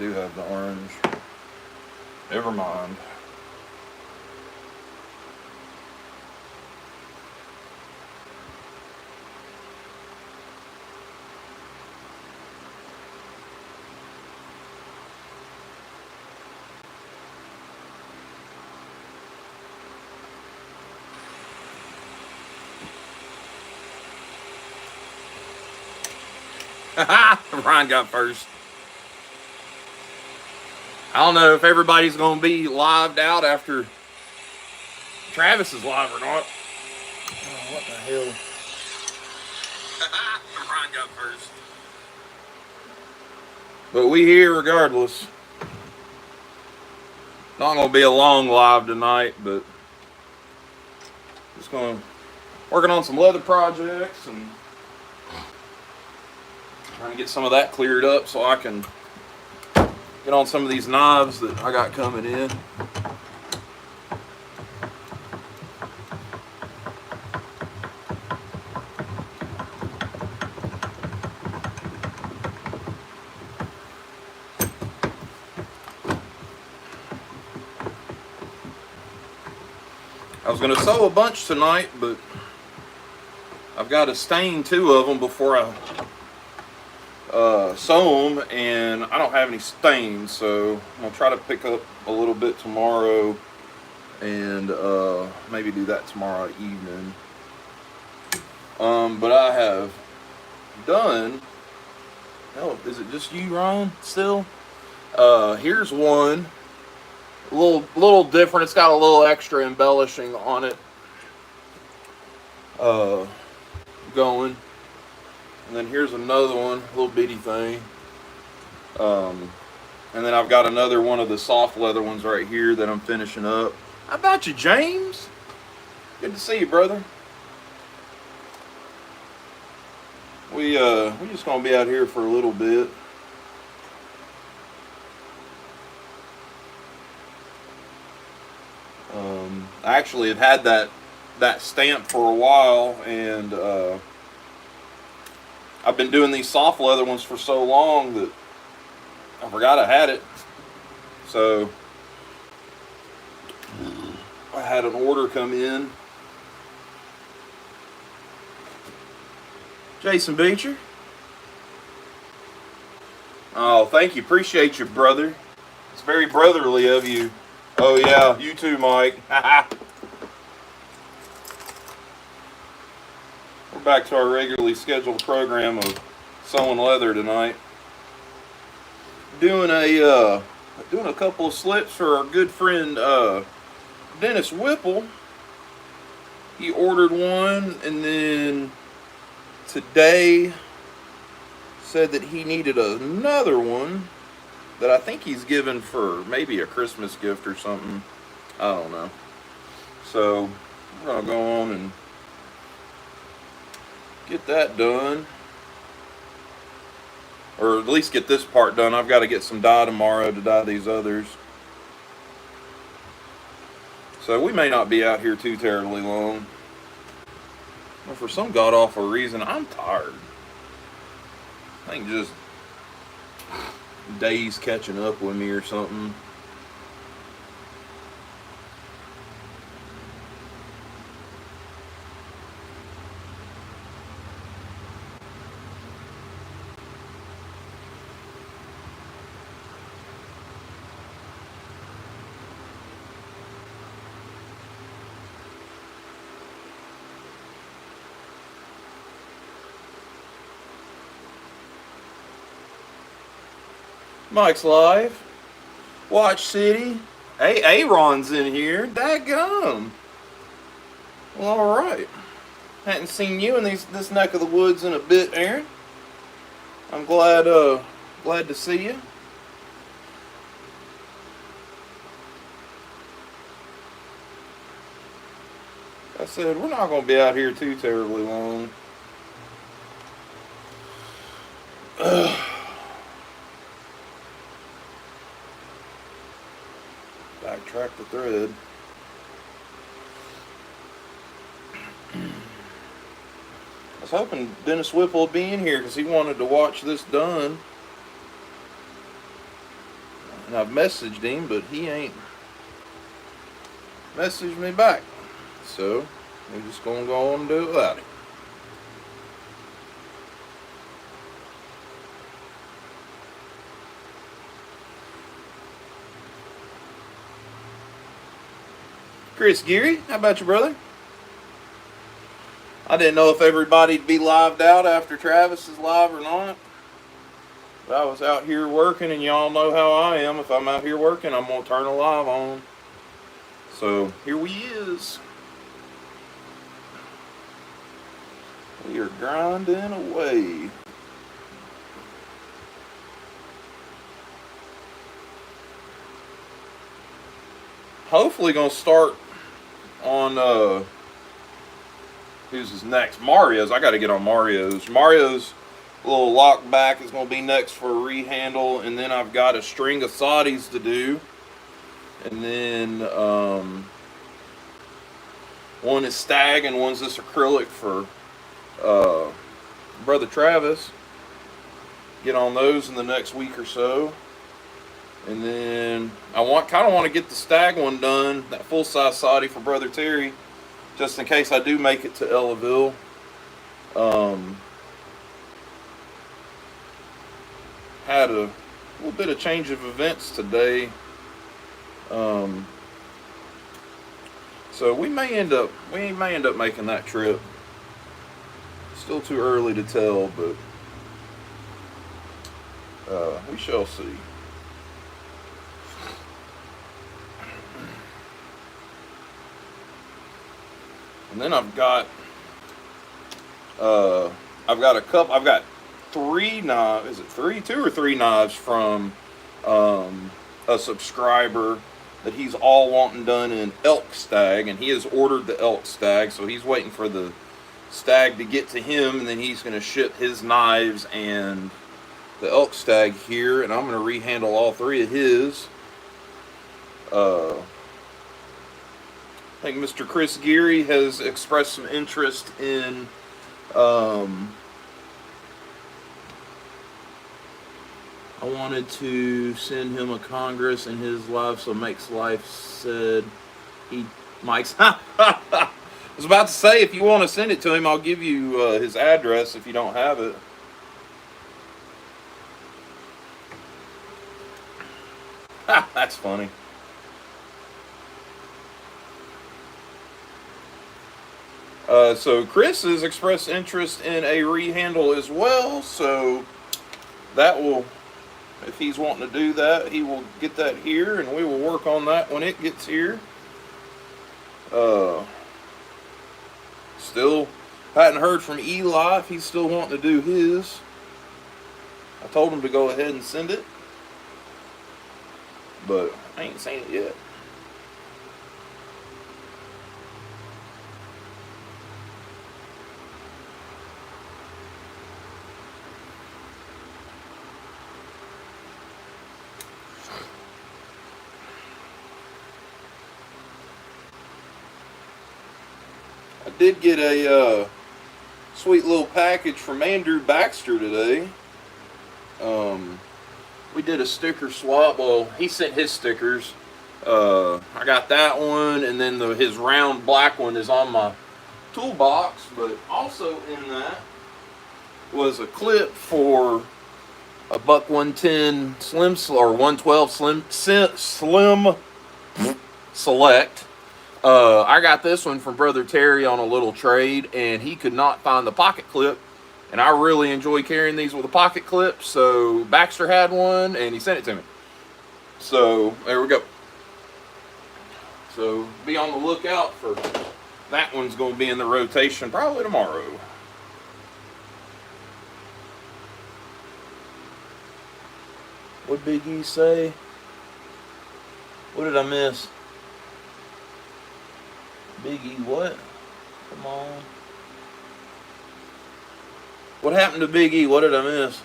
do have the orange. Never mind. Ryan got first. I don't know if everybody's going to be lived out after Travis is live or not. Oh, what the hell? Ryan got first. But we here regardless. Not going to be a long live tonight, but just going to working on some leather projects and trying to get some of that cleared up so I can get on some of these knives that I got coming in. I was going to sew a bunch tonight, but I've got to stain 2 of them before I sew them, and I don't have any stains, so I'm going to try to pick up a little bit tomorrow and maybe do that tomorrow evening. But I have done, hell, is it just you, Ryan, still? Here's one. A little different. It's got a little extra embellishing on it. Going. And then here's another one, a little bitty thing. And then I've got another one of the soft leather ones right here that I'm finishing up. How about you, James? Good to see you, brother. We're just gonna be out here for a little bit. I actually have had that stamp for a while, and I've been doing these soft leather ones for so long that I forgot I had it. So I had an order come in. Jason Beecher. Oh, thank you. Appreciate you, brother. It's very brotherly of you. Oh, yeah. You too, Mike. We're back to our regularly scheduled program of sewing leather tonight. Doing a couple of slips for our good friend Dennis Whipple. He ordered one, and then today said that he needed another one that I think he's given for maybe a Christmas gift or something. I don't know. So we're gonna go on and get that done, or at least get this part done. I've got to get some dye tomorrow to dye these others. So we may not be out here too terribly long. But for some god-awful reason, I'm tired. I think just days catching up with me or something. Mike's live. Watch City. Hey, Aaron's in here. Dadgum. Well, alright. Hadn't seen you in this neck of the woods in a bit, Aaron. I'm glad to see you. I said, we're not going to be out here too terribly long. Backtrack the thread. I was hoping Dennis Whipple would be in here because he wanted to watch this done. And I've messaged him, but he ain't messaged me back. So we're just gonna go on and do it without him. Chris Geary, how about you, brother? I didn't know if everybody'd be lived out after Travis is live or not. But I was out here working, and y'all know how I am. If I'm out here working, I'm gonna turn a live on. So here we is. We are grinding away. Hopefully gonna start on who's his next? Mario's. I gotta get on Mario's. Mario's little lock back is gonna be next for a rehandle, and then I've got a string of Saudis to do. And then one is stag and one's this acrylic for brother Travis. Get on those in the next week or so. And then I kind of want to get the stag one done, that full size Saudi for brother Terry, just in case I do make it to Ellaville. Had a little bit of change of events today. So we may end up making that trip. Still too early to tell, but we shall see. And then I've got three knives. Is it three? Two or three knives from a subscriber that he's all wanting done in elk stag, and he has ordered the elk stag, so he's waiting for the stag to get to him, and then he's going to ship his knives and the elk stag here, and I'm going to rehandle all three of his. I think Mr. Chris Geary has expressed some interest in I wanted to send him a Congress in his life, so Mike's life said Mike's. I was about to say, if you want to send it to him, I'll give you his address if you don't have it. That's funny. So Chris has expressed interest in a rehandle as well, so that will, if he's wanting to do that, he will get that here, and we will work on that when it gets here. Still hadn't heard from Eli if he's still wanting to do his. I told him to go ahead and send it, but I ain't seen it yet. I did get a sweet little package from Andrew Baxter today. We did a sticker swap. Well, he sent his stickers. I got that one, and then his round black one is on my toolbox. But also in that was a clip for a buck 110 slim or 112 slim select. I got this one from brother Terry on a little trade, and he could not find the pocket clip, and I really enjoy carrying these with a pocket clip, so Baxter had one and he sent it to me. So there we go. So be on the lookout for that. One's going to be in the rotation probably tomorrow. What did Big E say? What did I miss? Big E what? Come on. What happened to Big E? What did I miss?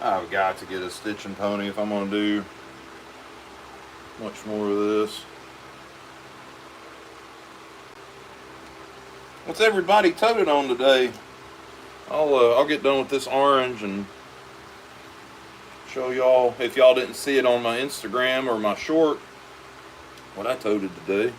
I've got to get a stitching pony if I'm going to do much more of this. What's everybody toted on today? I'll get done with this orange and show y'all, if y'all didn't see it on my Instagram or my short, what I toted today.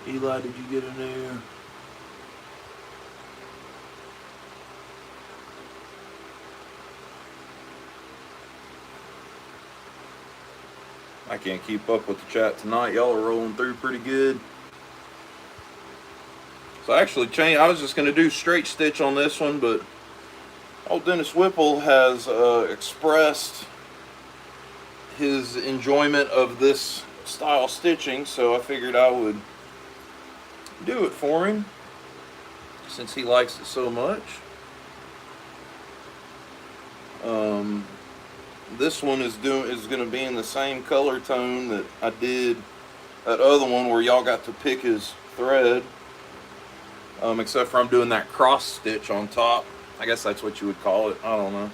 Eli, did you get in there? I can't keep up with the chat tonight. Y'all are rolling through pretty good. So I actually changed. I was just going to do straight stitch on this one, but old Dennis Whipple has expressed his enjoyment of this style stitching, so I figured I would do it for him since he likes it so much. This one is going to be in the same color tone that I did that other one where y'all got to pick his thread, except for I'm doing that cross stitch on top. I guess that's what you would call it. I don't know.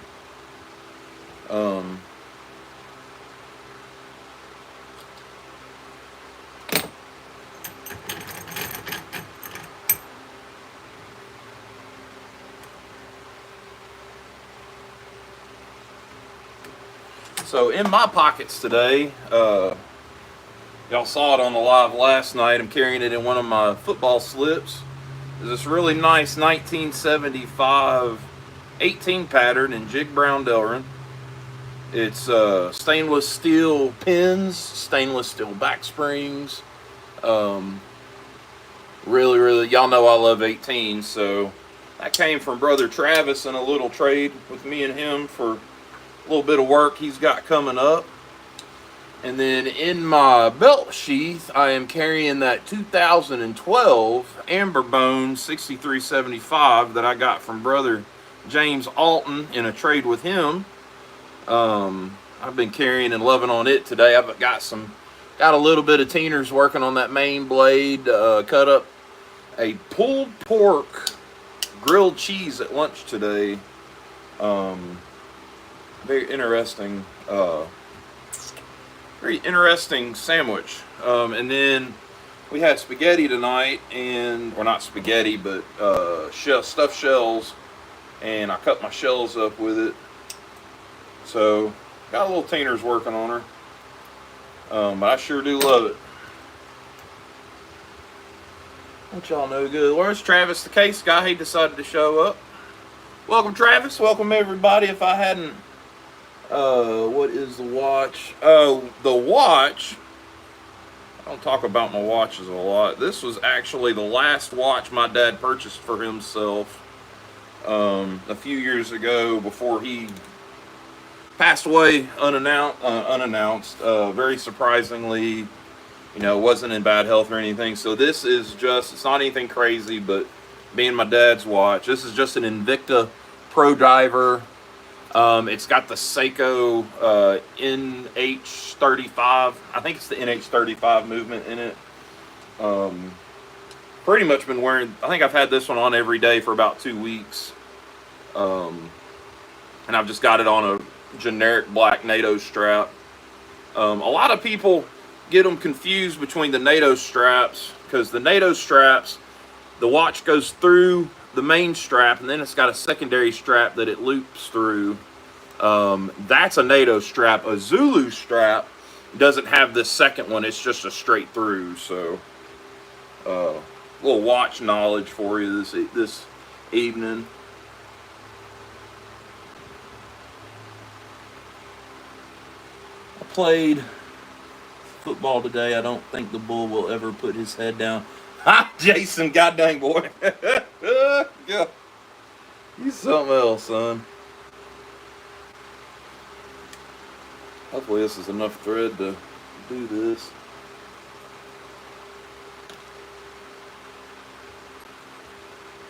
So in my pockets today, y'all saw it on the live last night. I'm carrying it in one of my football slips. There's this really nice 1975 18 pattern in Jig Brown Delrin. It's stainless steel pins, stainless steel back springs. Really, y'all know I love 18, so that came from Brother Travis in a little trade with me and him for a little bit of work he's got coming up. And then in my belt sheath, I am carrying that 2012 Amber Bone 6375 that I got from Brother James Alton in a trade with him. I've been carrying and loving on it today. I've got a little bit of Teeners working on that main blade. Cut up a pulled pork grilled cheese at lunch today. Very interesting sandwich. And then we had spaghetti tonight, or not spaghetti, but stuffed shells, and I cut my shells up with it. So got a little Teeners working on her, but I sure do love it. Don't y'all know good? Where's Travis, the case guy? He decided to show up. Welcome, Travis. Welcome, everybody. If I hadn't what is the watch? Oh, the watch. I don't talk about my watches a lot. This was actually the last watch my dad purchased for himself a few years ago before he passed away unannounced. Very surprisingly, wasn't in bad health or anything. So this is it's not anything crazy, but being my dad's watch. This is just an Invicta Pro Diver. It's got the Seiko NH35. I think it's the NH35 movement in it. Pretty much been wearing, I think I've had this one on every day for about 2 weeks. And I've just got it on a generic black NATO strap. A lot of people get them confused between the NATO straps, because the NATO straps, the watch goes through the main strap, and then it's got a secondary strap that it loops through. That's a NATO strap. A Zulu strap doesn't have this second one. It's just a straight through. So, little watch knowledge for you this evening. I played football today. I don't think the bull will ever put his head down. Ha, Jason, goddamn boy. Yeah. He's something else, son. Hopefully this is enough thread to do this.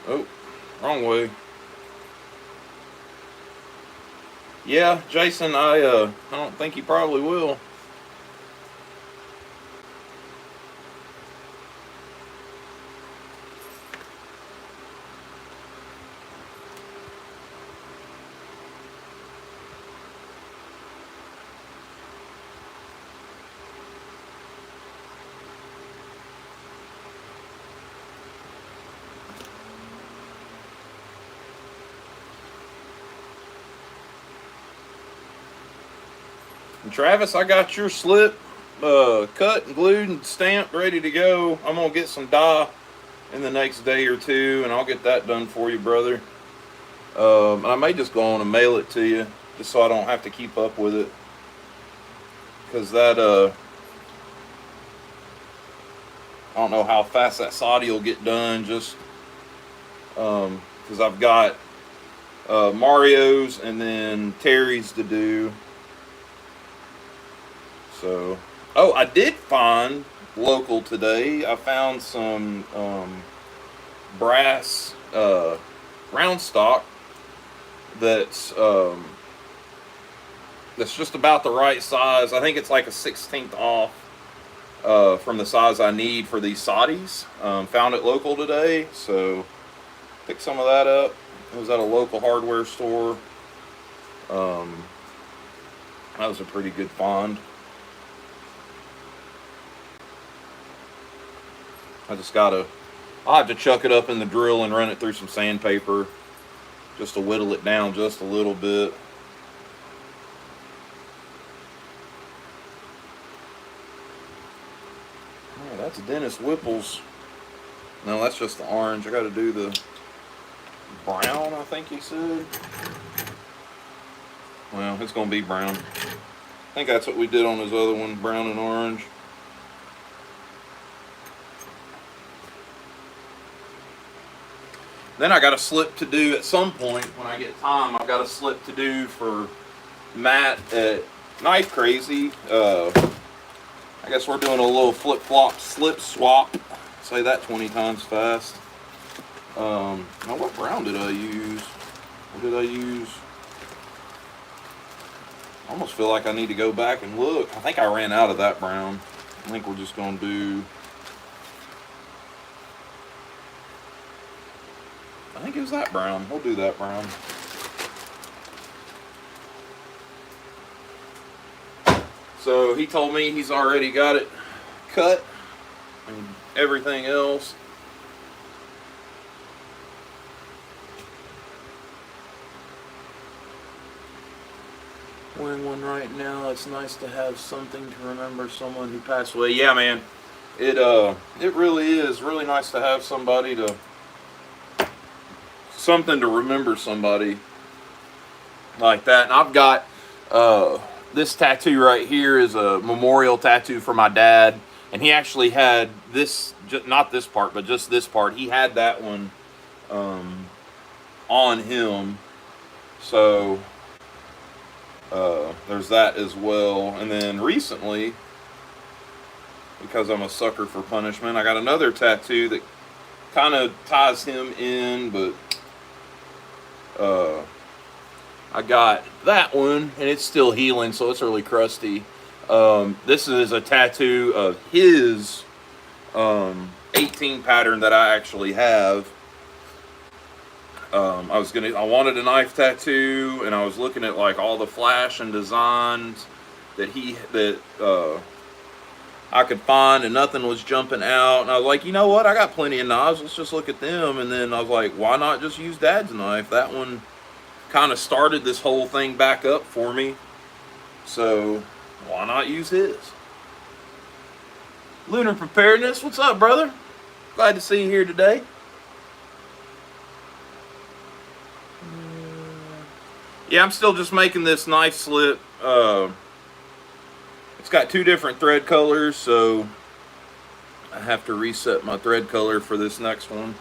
Oh, wrong way. Yeah, Jason, I don't think he probably will. And Travis, I got your slip cut and glued and stamped, ready to go. I'm gonna get some dye in the next day or two, and I'll get that done for you, brother. I may just go on and mail it to you, just so I don't have to keep up with it, because that I don't know how fast that soldy will get done. Just because I've got Mario's and then Terry's to do. So, oh, I did find local today. I found some brass round stock that's just about the right size. I think it's like a 1/16 off from the size I need for these soddies. Found it local today, so picked some of that up. It was at a local hardware store. That was a pretty good find. I'll have to chuck it up in the drill and run it through some sandpaper just to whittle it down just a little bit. Oh, that's Dennis Whipple's. No, that's just the orange. I got to do the brown, I think he said. Well, it's going to be brown. I think that's what we did on his other one, brown and orange. Then I got a slip to do at some point when I get time. I've got a slip to do for Matt at Knife Crazy. I guess we're doing a little flip-flop slip swap. Say that 20 times fast. Now what brown did I use? What did I use? I almost feel like I need to go back and look. I think I ran out of that brown. I think we're just going to do... I think it was that brown. We'll do that brown. So he told me he's already got it cut and everything else. Wearing one right now. It's nice to have something to remember someone who passed away. Yeah, man. It really is really nice to have somebody to... something to remember somebody like that. And I've got this tattoo right here is a memorial tattoo for my dad, and he actually had this, not this part, but just this part. He had that one on him, so there's that as well. And then recently, because I'm a sucker for punishment, I got another tattoo that kind of ties him in, but I got that one, and it's still healing, so it's really crusty. This is a tattoo of his 18 pattern that I actually have. I wanted a knife tattoo, and I was looking at like all the flash and designs that I could find, and nothing was jumping out. And I was like, you know what? I got plenty of knives. Let's just look at them. And then I was like, why not just use Dad's knife? That one kind of started this whole thing back up for me. So why not use his? Lunar Preparedness, what's up, brother? Glad to see you here today. Yeah, I'm still just making this knife slip. It's got two different thread colors, so I have to reset my thread color for this next one.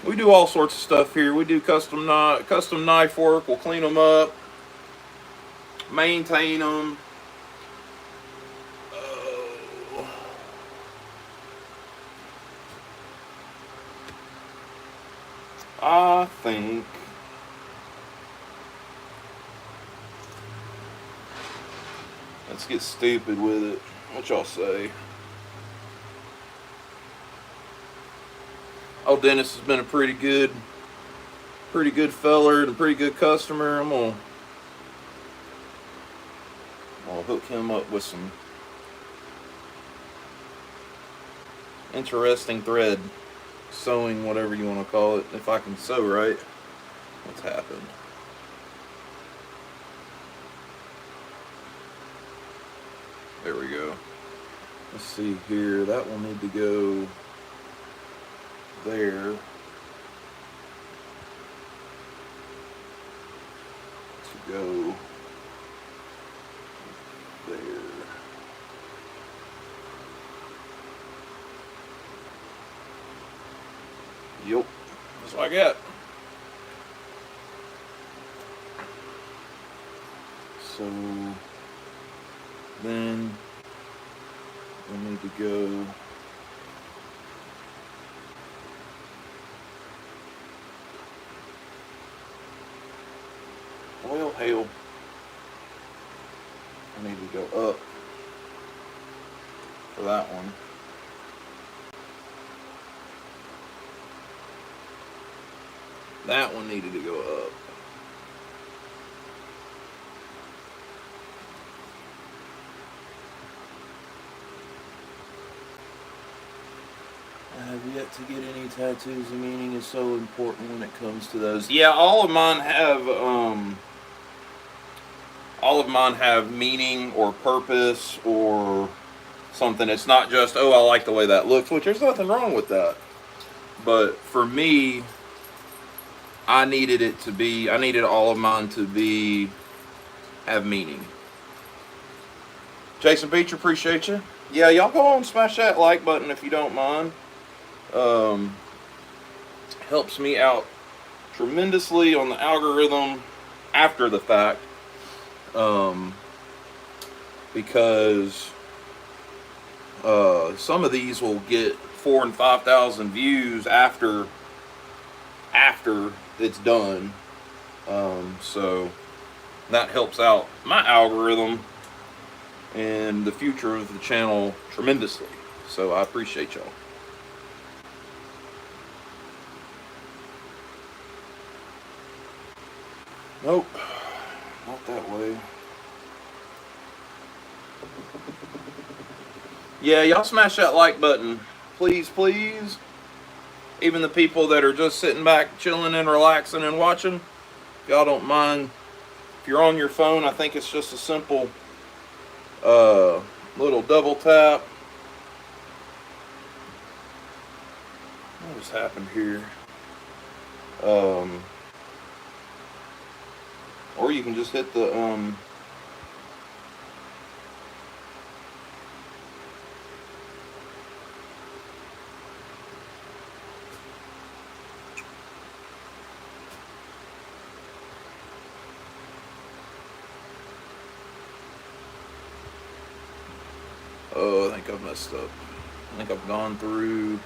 We do all sorts of stuff here. We do custom knife work. We'll clean them up, maintain them. I think let's get stupid with it. What y'all say? Oh, Dennis has been a pretty good feller and a pretty good customer. I'll hook him up with some interesting thread, sewing, whatever you want to call it. If I can sew right. What's happened? There we go. Let's see here. That will need to go there. To go there. Yep. That's what I got. So then we need to go well, hell, I need to go up for that one. That one needed to go up. I have yet to get any tattoos. The meaning is so important when it comes to those. Yeah, all of mine have meaning or purpose or something. It's not just, oh, I like the way that looks, which there's nothing wrong with that. But for me, I needed all of mine to have meaning. Jason Beecher, appreciate you. Yeah, y'all go on and smash that like button if you don't mind. Helps me out tremendously on the algorithm after the fact. Because some of these will get 4,000 and 5,000 views after it's done. So that helps out my algorithm and the future of the channel tremendously. So I appreciate y'all. Nope, not that way. Yeah, y'all smash that like button. Please, please. Even the people that are just sitting back, chilling and relaxing and watching, if y'all don't mind, if you're on your phone, I think it's just a simple little double tap. What has happened here? Or you can just hit the oh, I think I've messed up. I think I've gone through.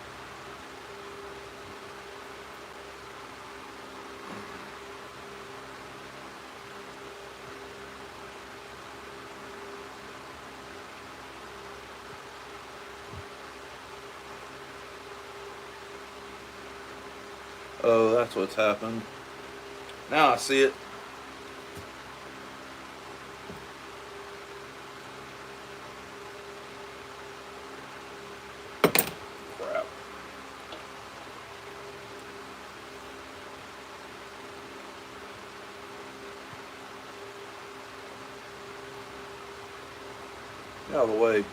Oh, that's what's happened. Now I see it. Crap. Get out of the way.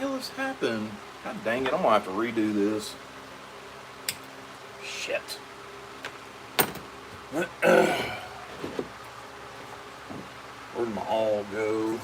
hell has happened? God dang it, I'm gonna have to redo this. Shit. Where'd my awl go?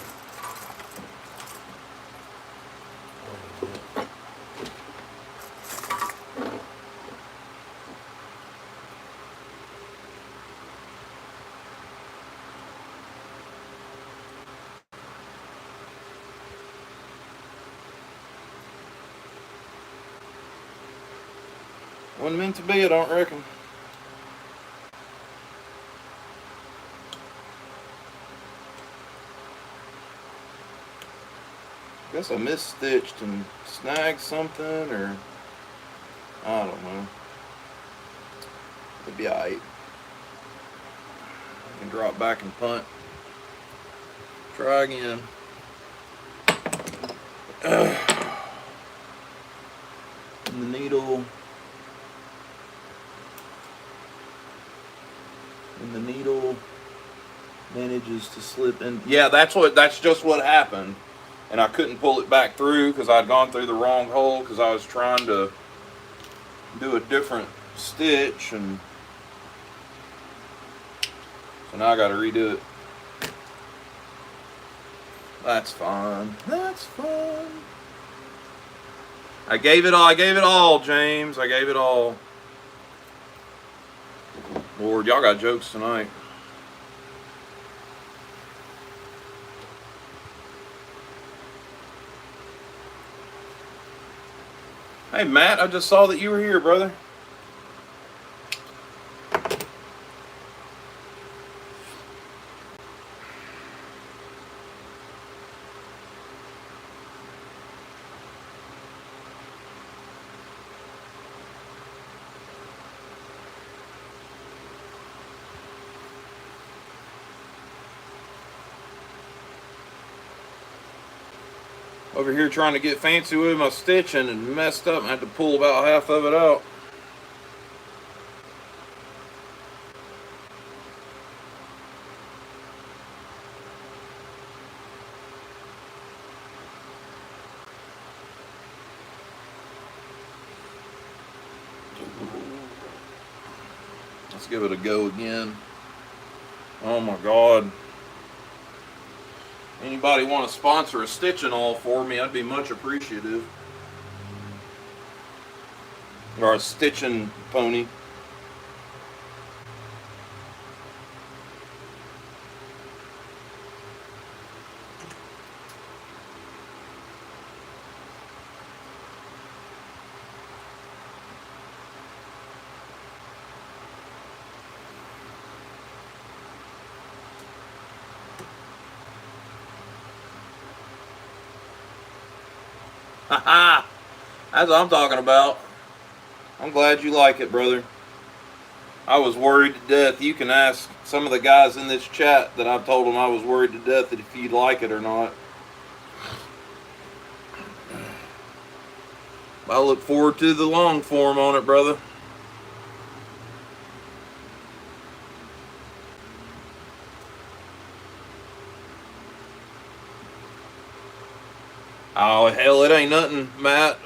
Wasn't meant to be, I don't reckon. Guess I misstitched and snagged something, or I don't know. It'll be alright. I can drop back and punt. Try again. And the needle. And the needle manages to slip in. Yeah, that's just what happened. And I couldn't pull it back through because I'd gone through the wrong hole because I was trying to do a different stitch, and so now I got to redo it. That's fine. That's fine. I gave it all, James. I gave it all. Lord, y'all got jokes tonight. Hey, Matt, I just saw that you were here, brother. Over here trying to get fancy with my stitching and messed up and had to pull about half of it out. Let's give it a go again. Oh my God. Anybody want to sponsor a stitching awl for me, I'd be much appreciative. Or a stitching pony. Haha! That's what I'm talking about. I'm glad you like it, brother. I was worried to death. You can ask some of the guys in this chat that I've told them I was worried to death that if you'd like it or not. I look forward to the long form on it, brother. Oh hell, it ain't nothing, Matt.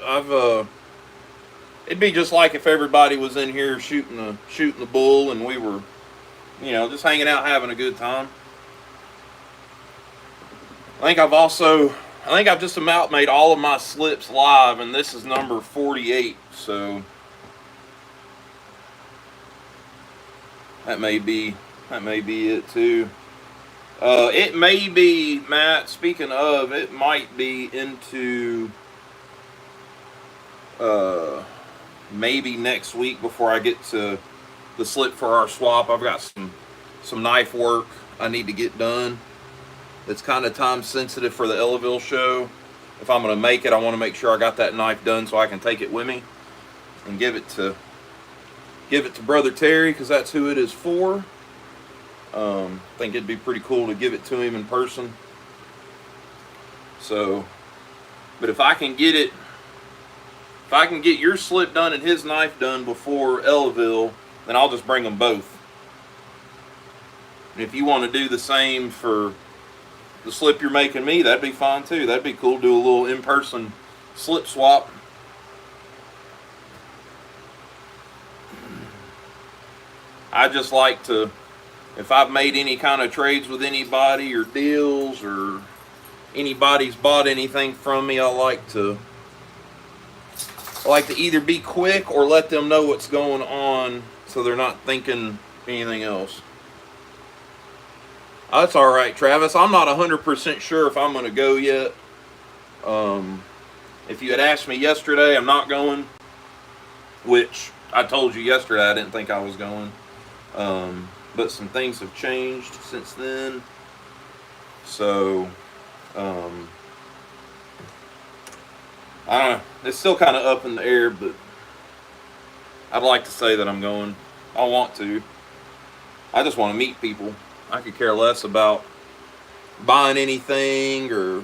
It'd be just like if everybody was in here shooting the bull and we were, just hanging out having a good time. I think I've just about made all of my slips live, and this is number 48, so that may be it too. It may be, Matt, speaking of, it might be into maybe next week before I get to the slip for our swap. I've got some knife work I need to get done. It's kind of time sensitive for the Ellaville show. If I'm going to make it, I want to make sure I got that knife done so I can take it with me and give it to Brother Terry, because that's who it is for. I think it'd be pretty cool to give it to him in person. So, but if I can get your slip done and his knife done before Ellaville, then I'll just bring them both. And if you want to do the same for the slip you're making me, that'd be fine too. That'd be cool. Do a little in-person slip swap. I just like to, if I've made any kind of trades with anybody or deals or anybody's bought anything from me, I like to either be quick or let them know what's going on so they're not thinking anything else. That's all right, Travis. I'm not 100% sure if I'm going to go yet. If you had asked me yesterday, I'm not going, which I told you yesterday I didn't think I was going. But some things have changed since then. So, I don't know. It's still kind of up in the air, but I'd like to say that I'm going. I want to. I just want to meet people. I could care less about buying anything or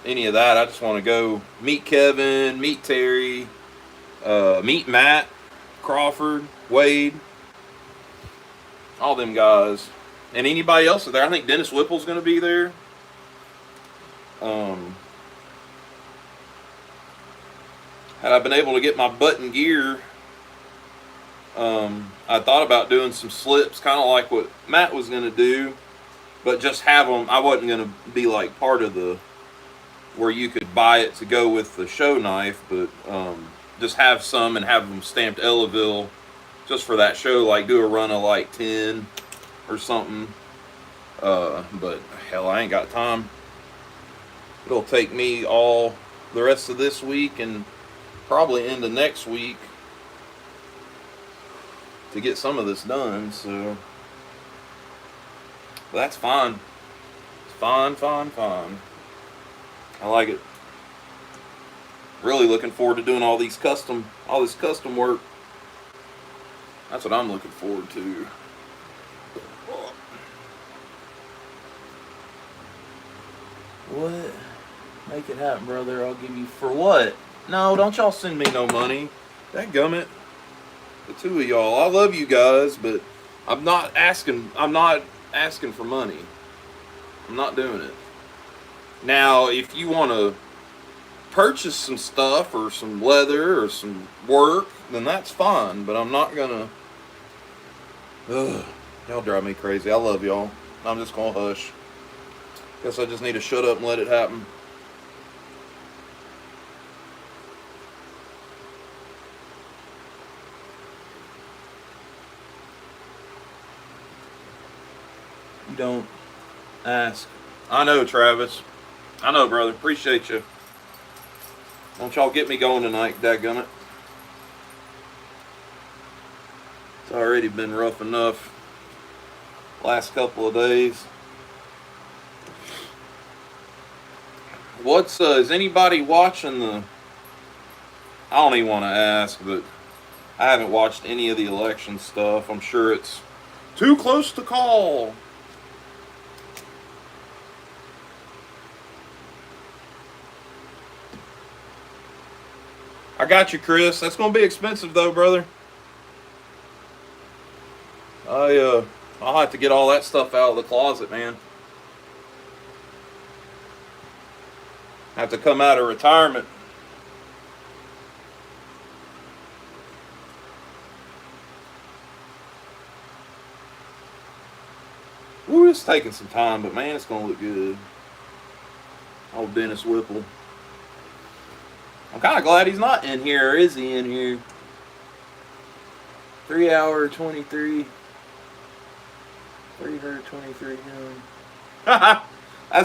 any of that. I just want to go meet Kevin, meet Terry, meet Matt, Crawford, Wade, all them guys, and anybody else there. I think Dennis Whipple's going to be there. Had I been able to get my button gear, I thought about doing some slips, kind of like what Matt was going to do, but just have them. I wasn't going to be like part of the where you could buy it to go with the show knife, but just have some and have them stamped Ellaville just for that show, like do a run of like 10 or something. But hell, I ain't got time. It'll take me all the rest of this week and probably into next week to get some of this done, so that's fine. It's fine. I like it. Really looking forward to doing all this custom work. That's what I'm looking forward to. What? Make it happen, brother. I'll give you for what? No, don't y'all send me no money. Dadgummit. The two of y'all. I love you guys, but I'm not asking for money. I'm not doing it. Now, if you want to purchase some stuff or some leather or some work, then that's fine, but I'm not gonna. Y'all drive me crazy. I love y'all. I'm just gonna hush. Guess I just need to shut up and let it happen. You don't ask. I know, Travis. I know, brother. Appreciate you. Don't y'all get me going tonight, dadgummit. It's already been rough enough last couple of days. Is anybody watching the... I don't even want to ask, but I haven't watched any of the election stuff. I'm sure it's too close to call. I got you, Chris. That's gonna be expensive though, brother. I'll have to get all that stuff out of the closet, man. I have to come out of retirement. Woo, it's taking some time, but man, it's gonna look good. Old Dennis Whipple. I'm kind of glad he's not in here, or is he in here? 3 hour 23. 323 That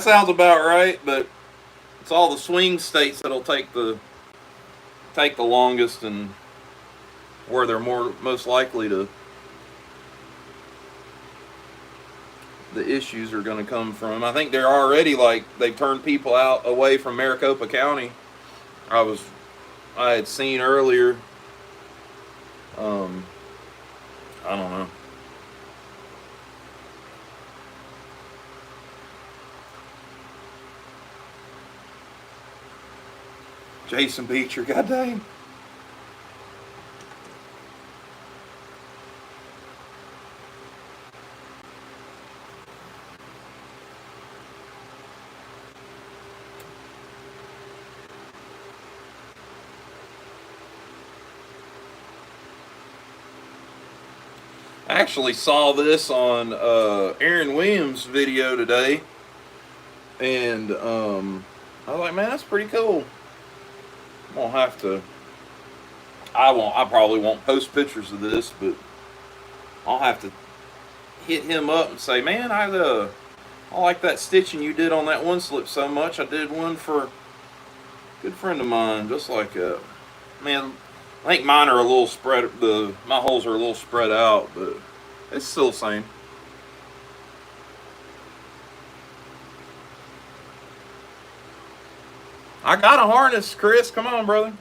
sounds about right, but it's all the swing states that'll take the longest and where they're most likely to the issues are going to come from. I think they're already they've turned people out away from Maricopa County. I had seen earlier. I don't know. Jason Beecher, goddamn. actually saw this on Aaron Williams' video today, and I was like, man, that's pretty cool. I'm gonna have to. I probably won't post pictures of this, but I'll have to hit him up and say, man, I like that stitching you did on that one slip so much. I did one for a good friend of mine, just like man. I think mine are a little spread. My holes are a little spread out, but it's still the same. I got a harness, Chris. Come on, brother.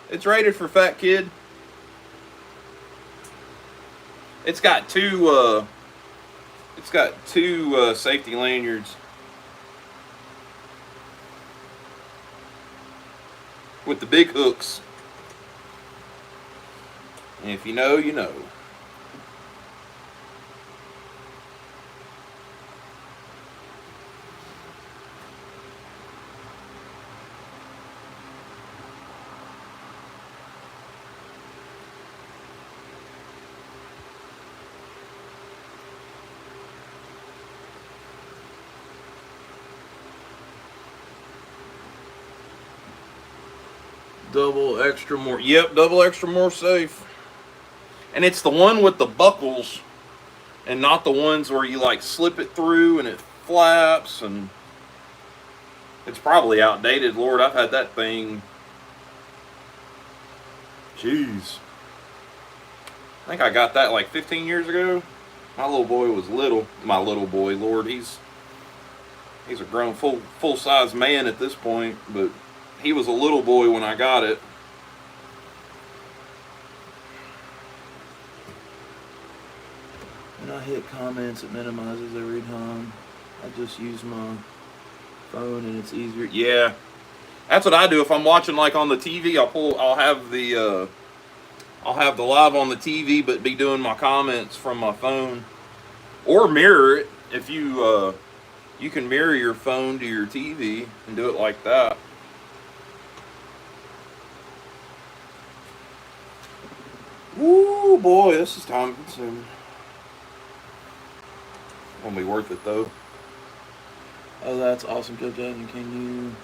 It's rated for fat kid. It's got two. Safety lanyards with the big hooks. And if you know, you know. Double extra more. Yep, double extra more safe. And it's the one with the buckles and not the ones where you like slip it through and it flaps, and it's probably outdated. Lord, I've had that thing. Jeez. I think I got that like 15 years ago. My little boy was little. My little boy, Lord, he's a grown full size man at this point, but he was a little boy when I got it. When I hit comments, it minimizes every time. I just use my phone and it's easier. Yeah, that's what I do if I'm watching like on the TV. I'll have the live on the TV, but be doing my comments from my phone, or mirror it. If you can mirror your phone to your TV and do it like that. Woo, boy, this is time consuming. Won't be worth it though. Oh, that's awesome, Joe Jackson. Can you?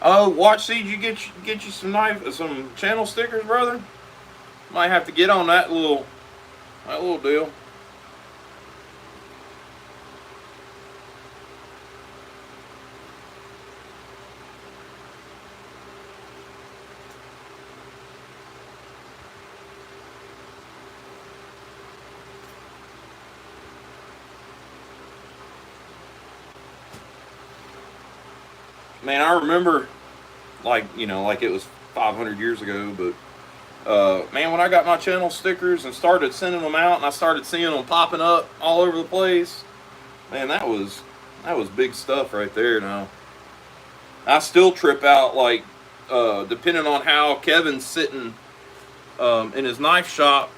Oh, watch. See, did you get you some channel stickers, brother? Might have to get on that little deal. Man, I remember, like it was 500 years ago, but man, when I got my channel stickers and started sending them out, and I started seeing them popping up all over the place, man, that was big stuff right there. Now, I still trip out, like, depending on how Kevin's sitting in his knife shop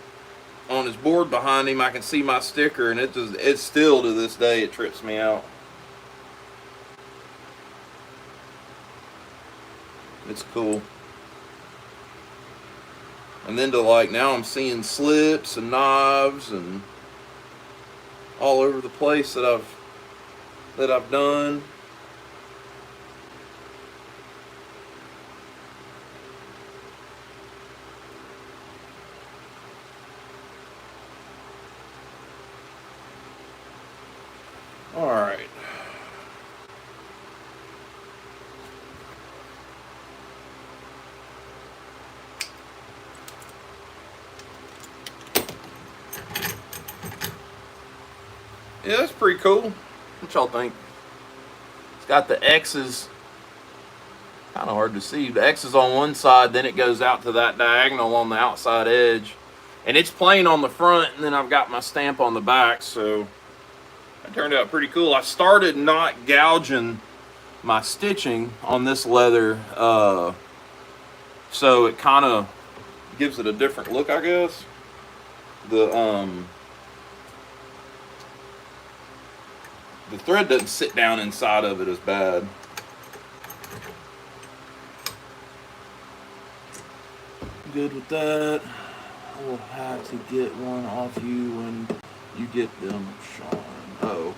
on his board behind him, I can see my sticker, and it's still to this day, it trips me out. It's cool. And then now I'm seeing slips and knives and all over the place that I've done. All right. Yeah, that's pretty cool. What y'all think? It's got the X's. Kind of hard to see. The X is on one side, then it goes out to that diagonal on the outside edge. And it's plain on the front, and then I've got my stamp on the back, so that turned out pretty cool. I started not gouging my stitching on this leather, so it kind of gives it a different look, I guess. The thread doesn't sit down inside of it as bad. Good with that. I will have to get one off you when you get them, Sean. Oh,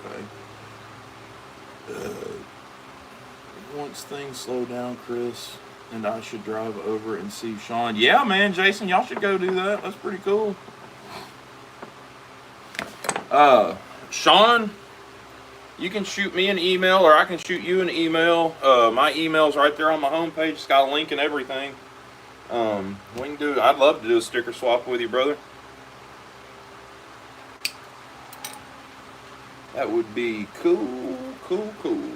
okay. Once things slow down, Chris and I should drive over and see Sean. Yeah, man, Jason, y'all should go do that. That's pretty cool. Sean, you can shoot me an email or I can shoot you an email. My email's right there on my homepage. It's got a link and everything. We can do. I'd love to do a sticker swap with you, brother. That would be cool, cool, cool.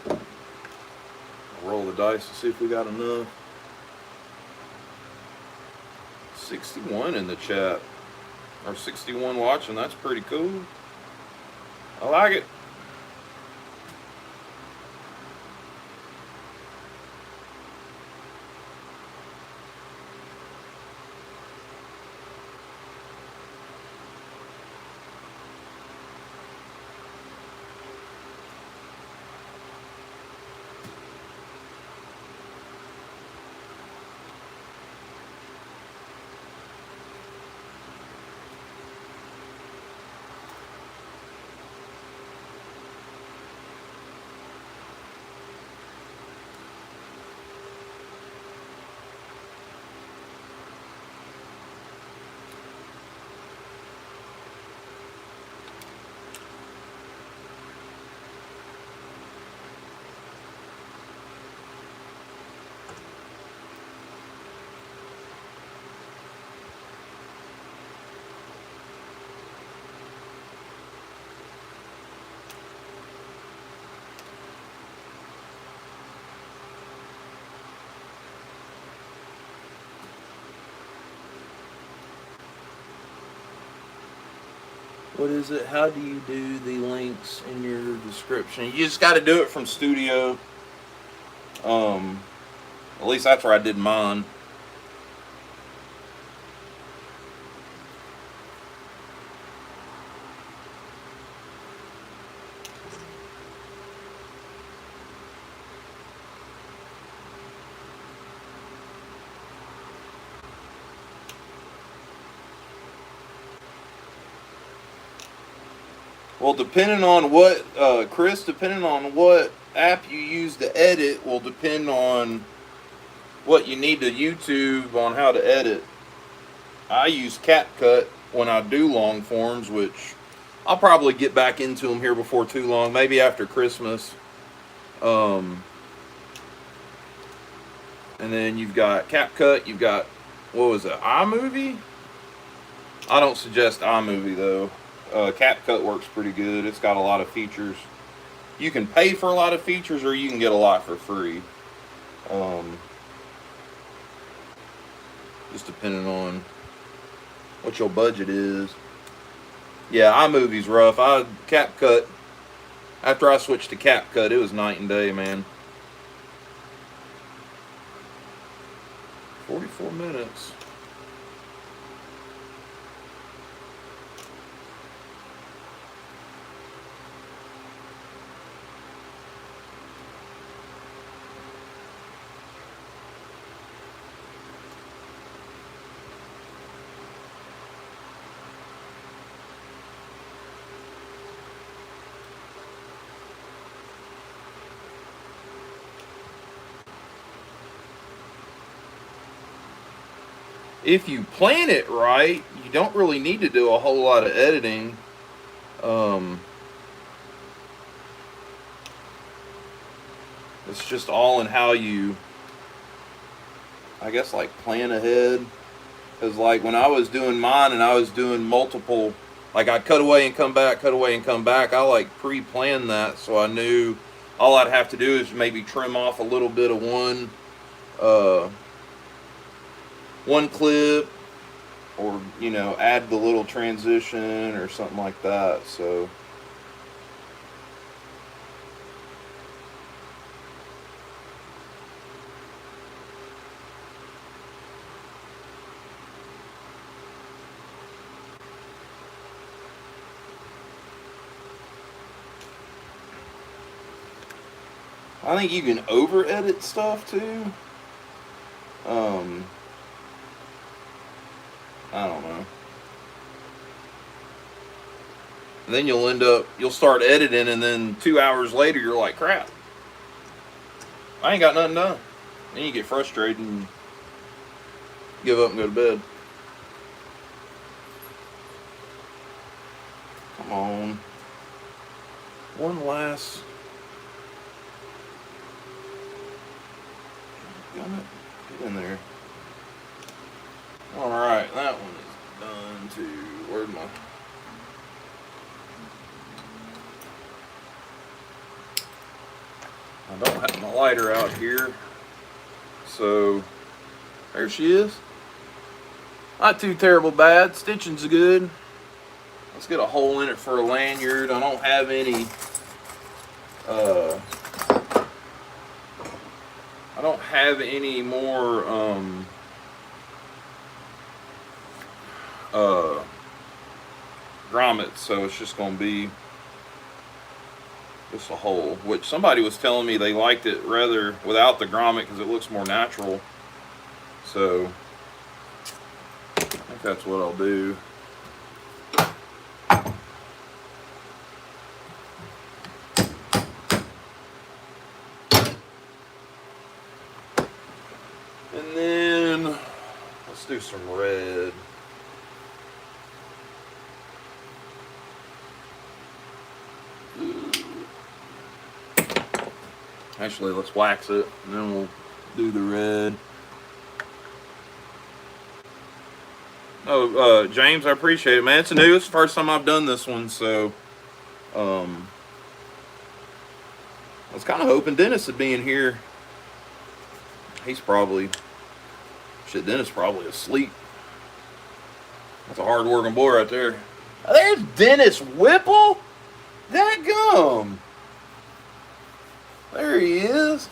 I'll roll the dice to see if we got enough. 61 in the chat. Or 61 watching. That's pretty cool. I like it. What is it? How do you do the links in your description? You just got to do it from Studio. At least that's where I did mine. Well, depending on what, Chris, depending on what app you use to edit will depend on what you need to YouTube on how to edit. I use CapCut when I do long forms, which I'll probably get back into them here before too long, maybe after Christmas. And then you've got CapCut, you've got, what was it, iMovie? I don't suggest iMovie though. CapCut works pretty good. It's got a lot of features. You can pay for a lot of features or you can get a lot for free. Just depending on what your budget is. Yeah, iMovie's rough. CapCut, after I switched to CapCut, it was night and day, man. 44 minutes. If you plan it right, you don't really need to do a whole lot of editing. It's just all in how you, I guess, like plan ahead. Because like when I was doing mine and I was doing multiple, like I'd cut away and come back, cut away and come back, I like pre-planned that so I knew all I'd have to do is maybe trim off a little bit of one clip, or add the little transition or something like that. So I think you can over edit stuff too. I don't know. And then you'll start editing, and then 2 hours later, you're like, crap, I ain't got nothing done. Then you get frustrated and give up and go to bed. Come on. One last. Damn it. Get in there. Alright, that one is done too. Where'd my. I don't have my lighter out here. So, there she is. Not too terrible bad. Stitching's good. Let's get a hole in it for a lanyard. I don't have any. I don't have any more grommets, so it's just going to be just a hole. Which somebody was telling me they liked it rather without the grommet because it looks more natural. So I think that's what I'll do. And then let's do some red. Actually, let's wax it, and then we'll do the red. Oh, James, I appreciate it, man. It's new. It's the first time I've done this one, so I was kind of hoping Dennis would be in here. He's probably, shit, Dennis probably asleep. That's a hard-working boy right there. There's Dennis Whipple. Dadgum. There he is.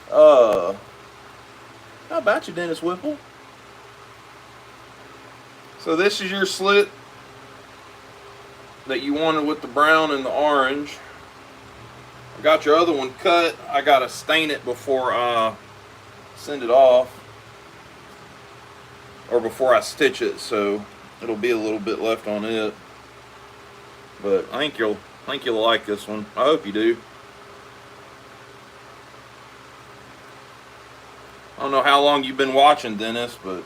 How about you, Dennis Whipple? So this is your slit that you wanted with the brown and the orange. I got your other one cut. I gotta stain it before I send it off, or before I stitch it, so it'll be a little bit left on it. But I think you'll like this one. I hope you do. I don't know how long you've been watching, Dennis, but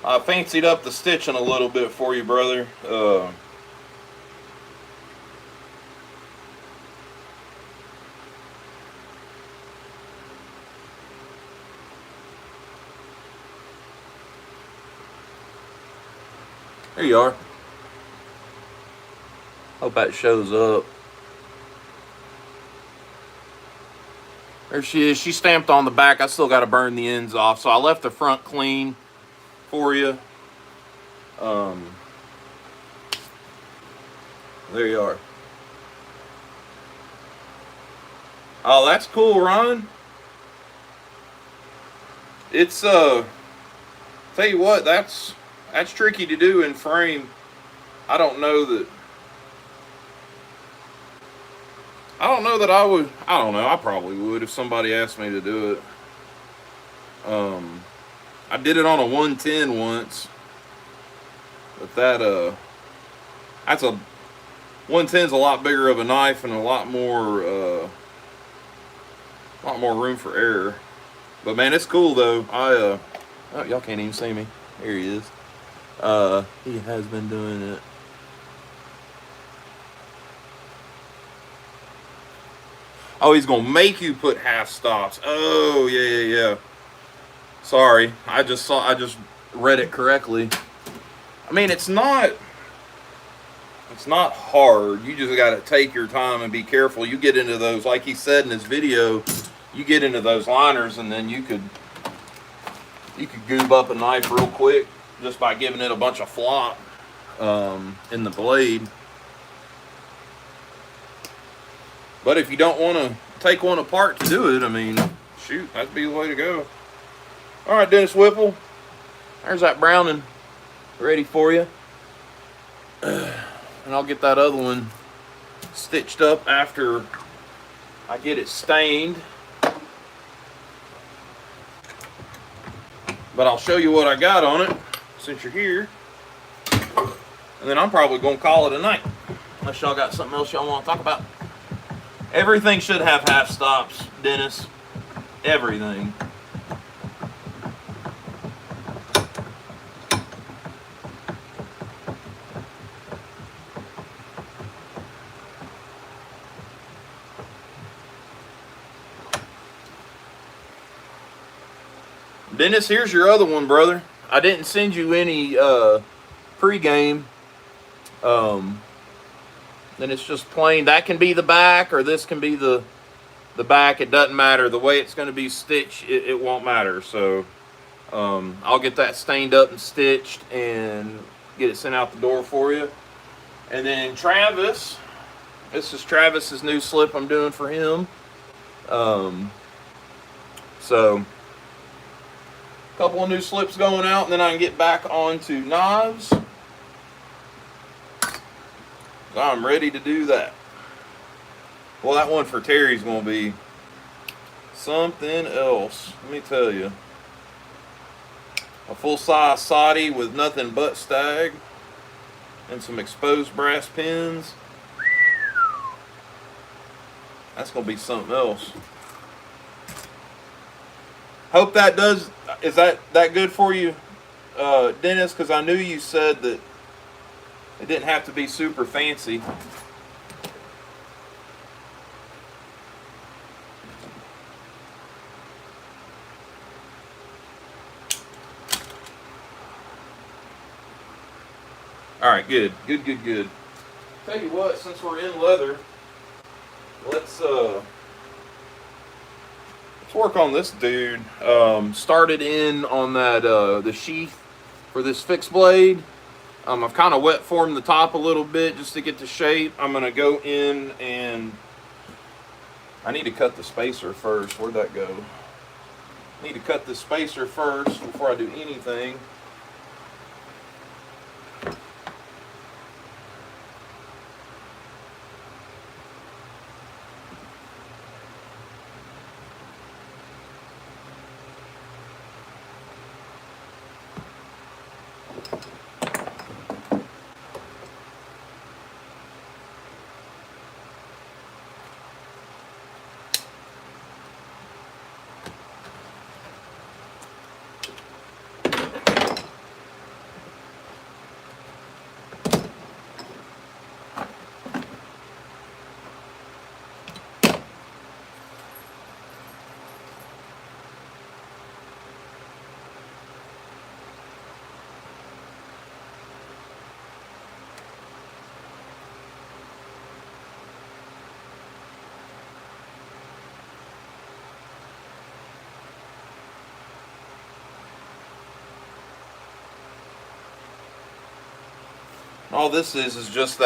I fancied up the stitching a little bit for you, brother. There you are. Hope that shows up. There she is. She stamped on the back. I still got to burn the ends off, so I left the front clean for you. There you are. Oh, that's cool, Ron. It's tell you what, that's tricky to do in frame. I don't know that I would. I don't know. I probably would if somebody asked me to do it. I did it on a 110 once, but that's a 110's a lot bigger of a knife and a lot more room for error. But man, it's cool though. Oh, y'all can't even see me. Here he is. He has been doing it. Oh, he's gonna make you put half stops. Oh, yeah. Sorry, I just read it correctly. I mean, it's not hard. You just gotta take your time and be careful. You get into those, like he said in his video, you get into those liners, and then you could goob up a knife real quick just by giving it a bunch of flop in the blade. But if you don't want to take one apart to do it, I mean, shoot, that'd be the way to go. All right, Dennis Whipple, there's that browning ready for you. And I'll get that other one stitched up after I get it stained. But I'll show you what I got on it since you're here. And then I'm probably going to call it a night. Unless y'all got something else y'all want to talk about. Everything should have half stops, Dennis. Everything. Dennis, here's your other one, brother. I didn't send you any pre-game. Then it's just plain. That can be the back, or this can be the back. It doesn't matter. The way it's going to be stitched, it won't matter. So I'll get that stained up and stitched and get it sent out the door for you. And then Travis, this is Travis's new slip I'm doing for him. So a couple of new slips going out, and then I can get back onto knives. So I'm ready to do that. Well, that one for Terry's going to be something else. Let me tell you. A full-size Saudi with nothing but stag and some exposed brass pins. That's going to be something else. Hope that does. Is that good for you, Dennis? Because I knew you said that it didn't have to be super fancy. All right, good. Tell you what, since we're in leather, let's work on this dude. Started in on that the sheath for this fixed blade. I've kind of wet formed the top a little bit just to get the shape. I'm gonna go in and I need to cut the spacer first. Where'd that go? Need to cut the spacer first before I do anything. All this is just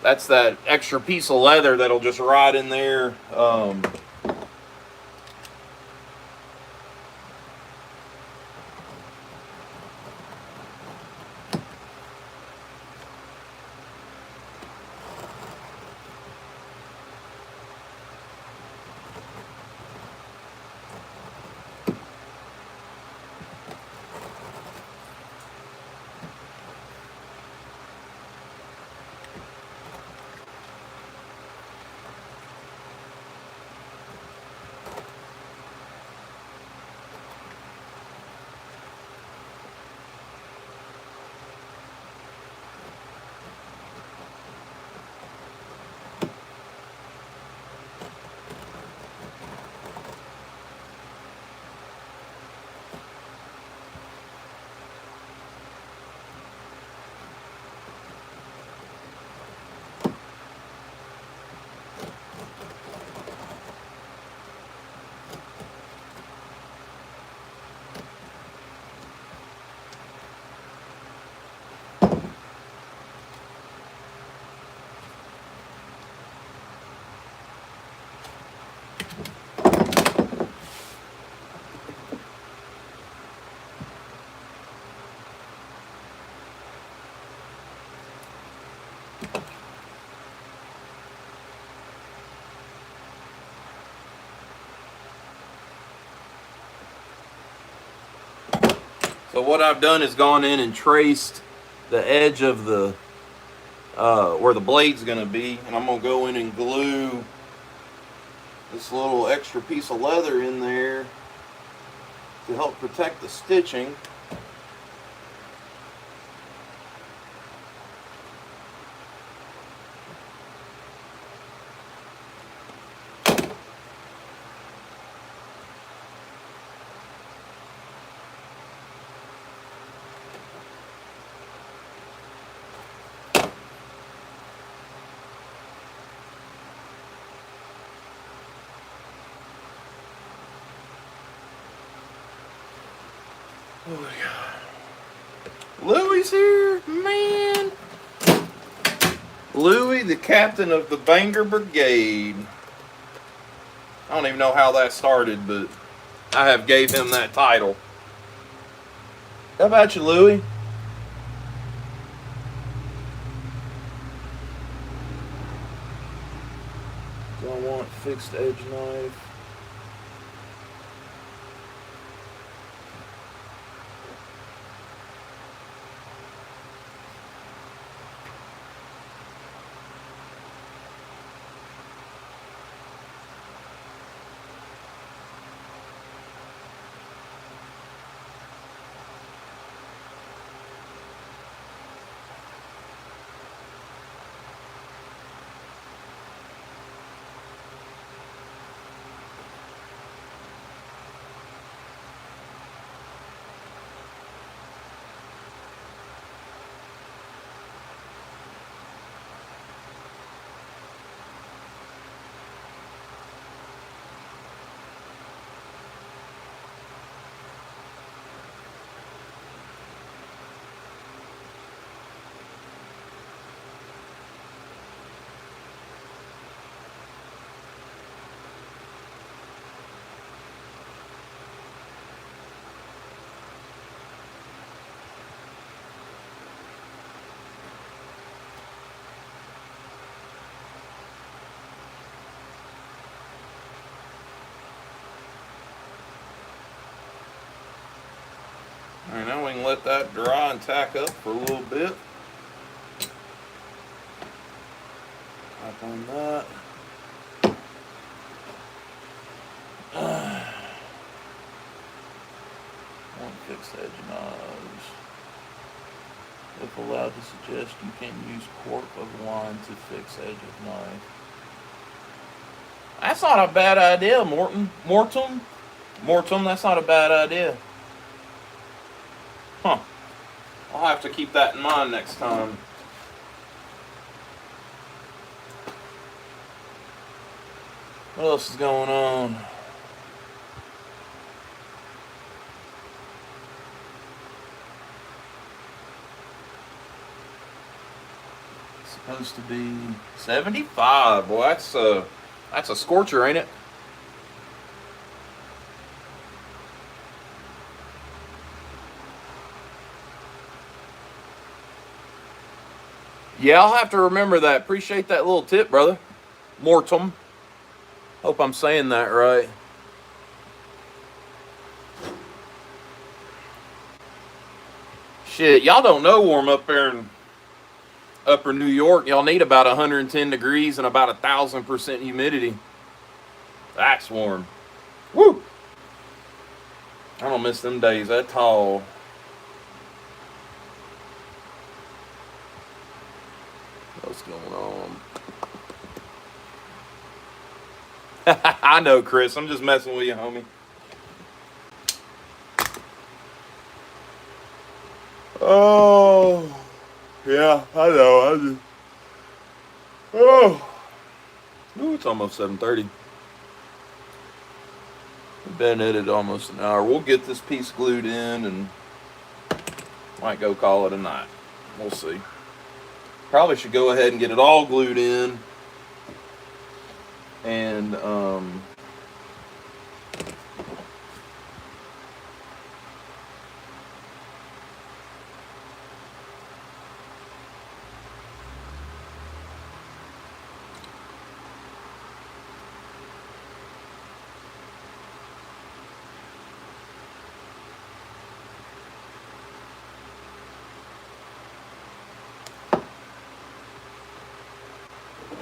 that's that extra piece of leather that'll just ride in there. So what I've done is gone in and traced the edge of the where the blade's going to be, and I'm going to go in and glue this little extra piece of leather in there to help protect the stitching. Oh, yeah. Louie's here, man. Louie, the captain of the Banger Brigade. I don't even know how that started, but I have gave him that title. How about you, Louie? Do I want fixed edge knife? Alright, now we can let that dry and tack up for a little bit. Tap on that. One fixed edge knives. If allowed to suggest, you can use cork of line to fix edge of knife. That's not a bad idea, Morton. Mortum, that's not a bad idea. Huh. I'll have to keep that in mind next time. What else is going on? It's supposed to be 75. Boy, that's a scorcher, ain't it? Yeah, I'll have to remember that. Appreciate that little tip, brother. Mortum. Hope I'm saying that right. Shit, y'all don't know warm up there in upper New York. Y'all need about 110 degrees and about 1,000% humidity. That's warm. Woo! I don't miss them days that tall. What's going on? I know, Chris. I'm just messing with you, homie. Oh, yeah, I know. Ooh, it's almost 7:30. We've been at it almost an hour. We'll get this piece glued in and might go call it a night. We'll see. Probably should go ahead and get it all glued in. And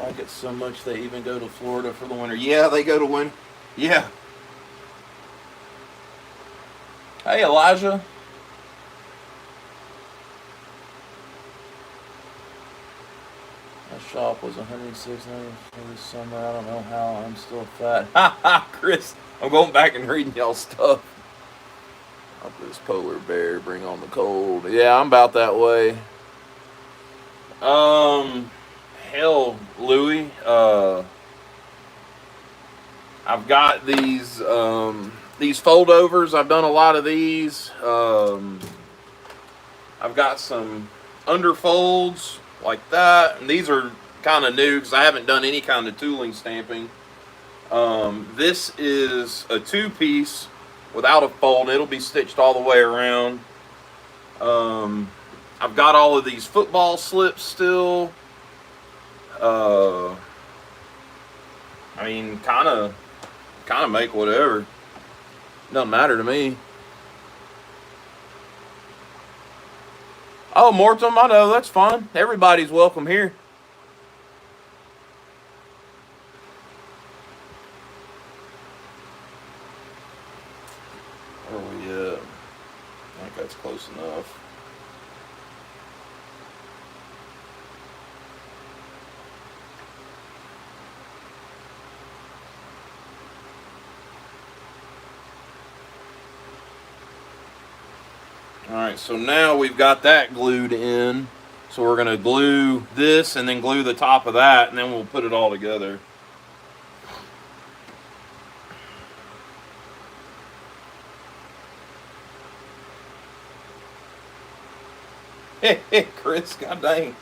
like it so much they even go to Florida for the winter. Yeah, they go to winter. Yeah. Hey, Elijah. That shop was $106 this summer. I don't know how I'm still fat. Ha ha, Chris. I'm going back and reading y'all stuff. Up this polar bear, bring on the cold. Yeah, I'm about that way. Hell, Louie. I've got these foldovers. I've done a lot of these. I've got some underfolds like that, and these are kind of new because I haven't done any kind of tooling stamping. This is a two-piece without a fold. It'll be stitched all the way around. I've got all of these football slips still. I mean, kind of make whatever. Doesn't matter to me. Oh, Mortem, I know, that's fine. Everybody's welcome here. Where are we at? I think that's close enough. Alright, so now we've got that glued in. So we're going to glue this and then glue the top of that, and then we'll put it all together. Hey, Chris, god dang.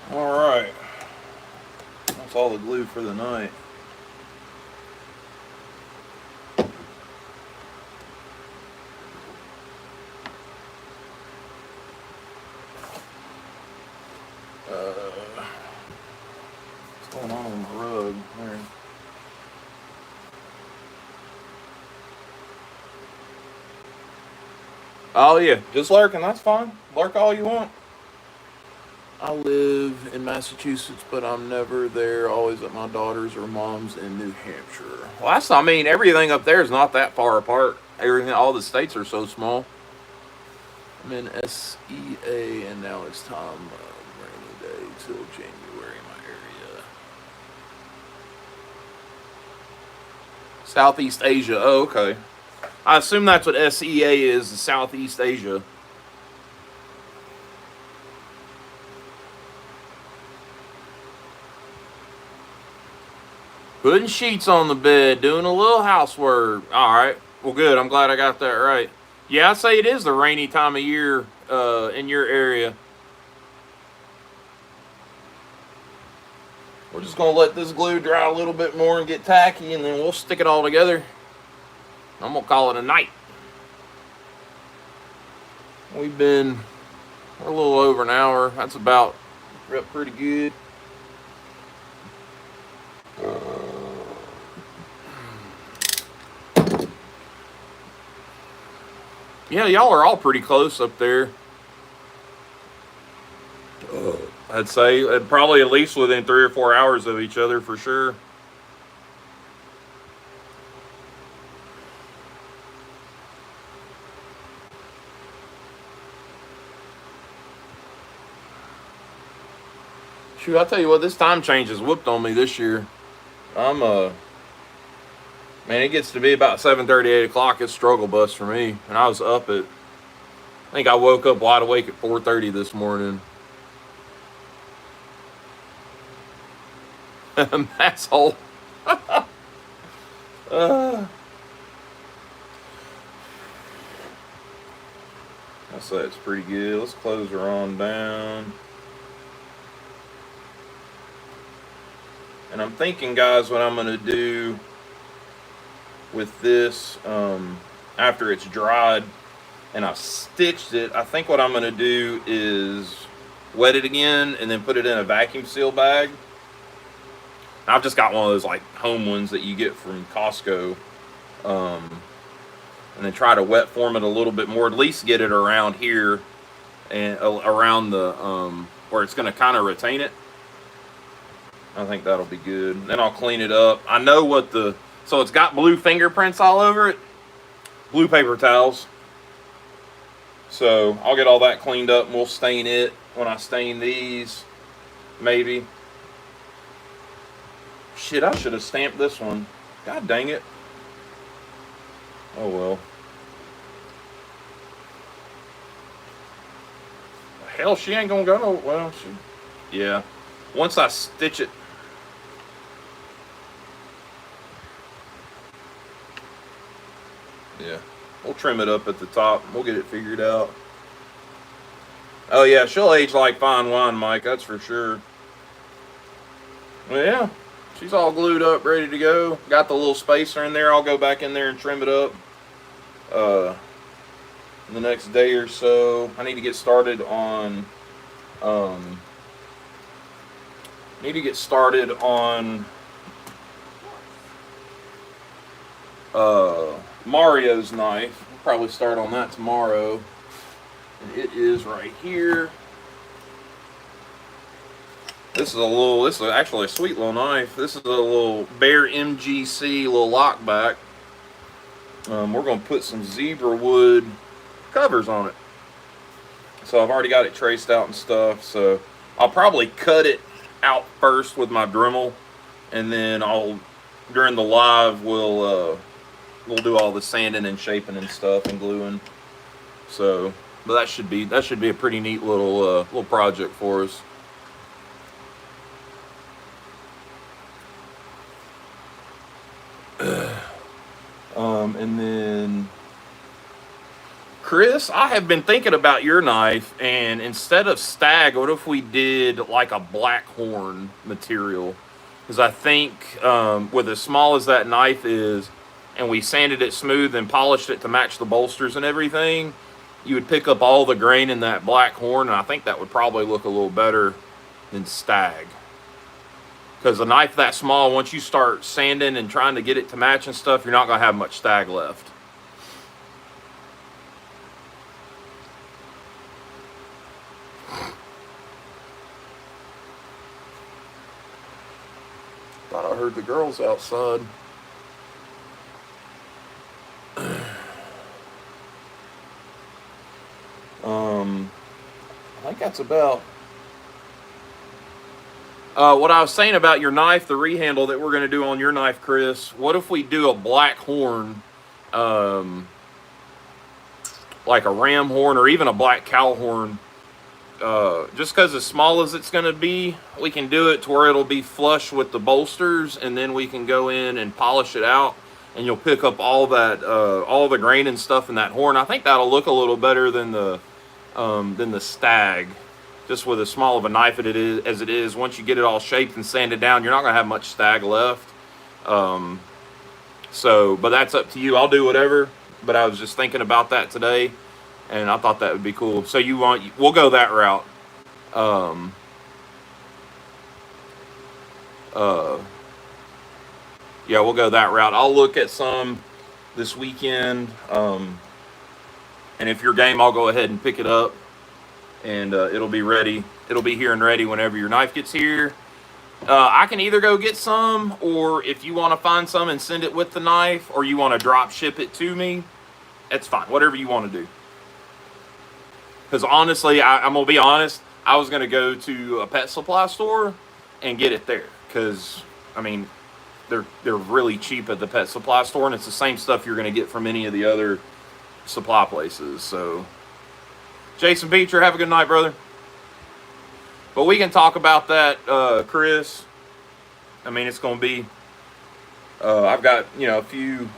Alright. That's all the glue for the night. What's going on with my rug? There. Oh yeah, just lurking, that's fine. Lurk all you want. I live in Massachusetts, but I'm never there. Always at my daughter's or mom's in New Hampshire. Well, I mean, everything up there is not that far apart. Everything, all the states are so small. I'm in SEA, and now it's time rainy day till January in my area. Southeast Asia. Oh, okay. I assume that's what SEA is, the Southeast Asia. Putting sheets on the bed, doing a little housework. All right. Well, good. I'm glad I got that right. Yeah, I'd say it is the rainy time of year in your area. We're just going to let this glue dry a little bit more and get tacky, and then we'll stick it all together. I'm going to call it a night. We're a little over an hour. That's about pretty good. Yeah, y'all are all pretty close up there. I'd say probably at least within 3 or 4 hours of each other for sure. Shoot, I'll tell you what, this time change has whooped on me this year. Man, it gets to be about 7:30, 8 o'clock. It's struggle bus for me. And I was up at, I think I woke up wide awake at 4:30 this morning. Asshole. I say it's pretty good. Let's close her on down. And I'm thinking, guys, what I'm going to do with this after it's dried and I've stitched it, I think what I'm going to do is wet it again and then put it in a vacuum seal bag. I've just got one of those like home ones that you get from Costco, and then try to wet form it a little bit more, at least get it around here and around the where it's going to kind of retain it. I think that'll be good. Then I'll clean it up. I know what so it's got blue fingerprints all over it, blue paper towels. So I'll get all that cleaned up and we'll stain it when I stain these, maybe. Shit, I should have stamped this one. God dang it. Oh well. Hell, she ain't gonna go no, well, yeah. Once I stitch it. Yeah. We'll trim it up at the top. We'll get it figured out. Oh yeah, she'll age like fine wine, Mike. That's for sure. Well, yeah. She's all glued up, ready to go. Got the little spacer in there. I'll go back in there and trim it up in the next day or so. I need to get started on Mario's knife. We'll probably start on that tomorrow. And it is right here. This is actually a sweet little knife. This is a little Bear MGC little lockback. We're going to put some zebra wood covers on it. So I've already got it traced out and stuff. So I'll probably cut it out first with my Dremel, and then during the live we'll do all the sanding and shaping and stuff and gluing. So, but that should be a pretty neat little project for us. And then Chris, I have been thinking about your knife, and instead of stag, what if we did like a black horn material? Because I think with as small as that knife is, and we sanded it smooth and polished it to match the bolsters and everything, you would pick up all the grain in that black horn, and I think that would probably look a little better than stag. Because a knife that small, once you start sanding and trying to get it to match and stuff, you're not going to have much stag left. Thought I heard the girls outside. I think that's about... what I was saying about your knife, the rehandle that we're going to do on your knife, Chris, what if we do a black horn, like a ram horn or even a black cow horn, just because as small as it's going to be, we can do it to where it'll be flush with the bolsters, and then we can go in and polish it out, and you'll pick up all that, all the grain and stuff in that horn. I think that'll look a little better than the stag. Just with as small of a knife as it is, once you get it all shaped and sanded down, you're not going to have much stag left. But that's up to you. I'll do whatever. But I was just thinking about that today, and I thought that would be cool. So we'll go that route. Yeah, we'll go that route. I'll look at some this weekend. And if you're game, I'll go ahead and pick it up. And it'll be ready. It'll be here and ready whenever your knife gets here. I can either go get some, or if you want to find some and send it with the knife, or you want to drop ship it to me, it's fine. Whatever you want to do. Because honestly, I'm going to be honest, I was gonna go to a pet supply store and get it there, because I mean, they're really cheap at the pet supply store, and it's the same stuff you're gonna get from any of the other supply places. So, Jason Beecher, have a good night, brother. But we can talk about that, Chris. I mean, it's gonna be. I've got a few.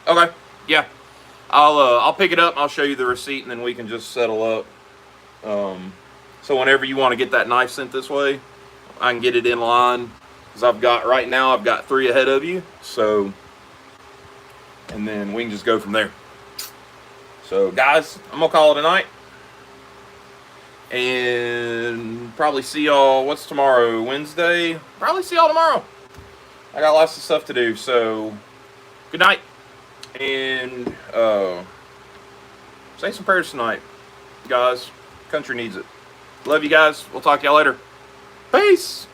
Okay, yeah. I'll pick it up. And I'll show you the receipt, and then we can just settle up. So whenever you want to get that knife sent this way, I can get it in line. Because I've got 3 ahead of you. So, and then we can just go from there. So guys, I'm gonna call it a night. And probably see y'all, what's tomorrow? Wednesday? Probably see y'all tomorrow. I got lots of stuff to do. So good night. And say some prayers tonight, guys. Country needs it. Love you guys. We'll talk to y'all later. Peace.